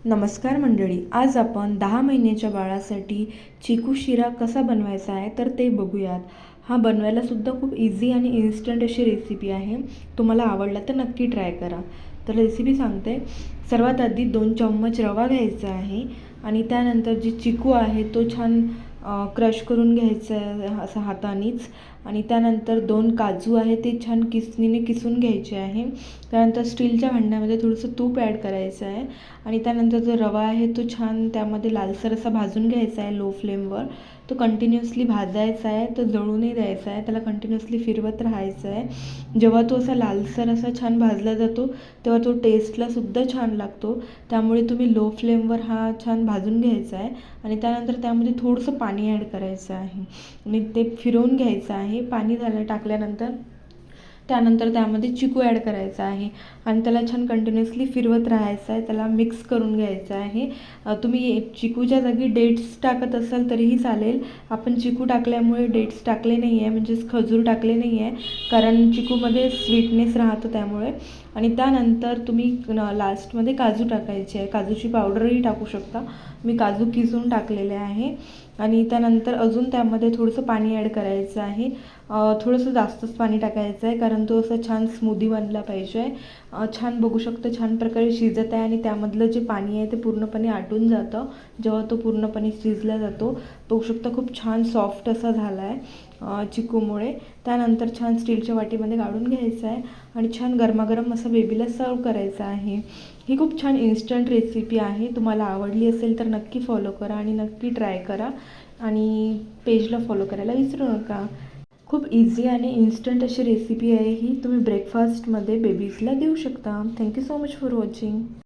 नमस्कार मंडळी, आज आपण 10 महिन्याच्या बाळासाठी चिकू शिरा कसा बनवायचा आहे तर ते बघूयात. हा बनवायलासुद्धा खूप इझी आणि इन्स्टंट अशी रेसिपी आहे. तुम्हाला आवडला तर नक्की ट्राय करा. तर रेसिपी सांगते. सर्वात आधी 2 चम्मच रवा घ्यायचा आहे आणि त्यानंतर जी चिकू आहे तो छान क्रश करून घ्यायचा आहे असं हातानेच. आणि त्यानंतर 2 काजू आहे ते छान किसणीने किसून घ्यायचे आहे. त्यानंतर स्टीलच्या भांड्यामध्ये थोडंसं तूप ॲड करायचं आहे आणि त्यानंतर जो रवा आहे तो छान त्यामध्ये लालसर असा भाजून घ्यायचा आहे लो फ्लेमवर. तो कंटिन्युअसली भाजायचा आहे, तो जळू नाही द्यायचा आहे, त्याला कंटिन्युअसली फिरवत राहायचं आहे. जेव्हा तो असा लालसर असा छान भाजला जातो तेव्हा तो टेस्टलासुद्धा छान लागतो. त्यामुळे तुम्ही लो फ्लेमवर हा छान भाजून घ्यायचा आहे आणि त्यानंतर त्यामध्ये थोडंसं पाणी ॲड करायचं आहे आणि ते फिरवून घ्यायचं आहे. पाणी टाकल्यानंतर त्यानंतर त्यामध्ये चिकू ॲड करायचा आहे आणि त्याला छान कंटिन्युअसली फिरवत राहायचं आहे, त्याला मिक्स करून घ्यायचं आहे. तुम्ही चिकूच्या जागी डेट्स टाकत असाल तरीही चालेल. आपण चिकू टाकल्यामुळे डेट्स टाकले नाही आहे, म्हणजेच खजूर टाकले नाही आहे, कारण चिकूमध्ये स्वीटनेस राहतो त्यामुळे. आणि त्यानंतर तुम्ही लास्टमध्ये काजू टाकायचे आहे. काजूची पावडरही टाकू शकता. मी काजू किसून टाकलेले आहे आणि त्यानंतर अजून त्यामध्ये थोडंसं पाणी ॲड करायचं आहे. थोडंसं जास्तच पाणी टाकायचं आहे कारण तो असा छान स्मूदी बनला पाहिजे. छान बघू शकतो छान प्रकारे शिजत आहे आणि त्यामधलं जे पाणी आहे ते पूर्णपणे आटून जातं जेव्हा तो पूर्णपणे शिजला जातो. बघू शकता खूप छान सॉफ्ट असा झाला आहे चिकूमुळे. त्यानंतर छान स्टीलच्या वाटीमध्ये काढून घ्यायचं आहे आणि छान गरमागरम असं बेबीला सर्व करायचं आहे. ही खूप छान इन्स्टंट रेसिपी आहे. तुम्हाला आवडली असेल तर नक्की फॉलो करा आणि नक्की ट्राय करा आणि पेजला फॉलो करायला विसरू नका. खूप इझी आणि इन्स्टंट अशी रेसिपी आहे ही. तुम्ही ब्रेकफास्टमध्ये बेबीजला देऊ शकता. Thank you so much for watching.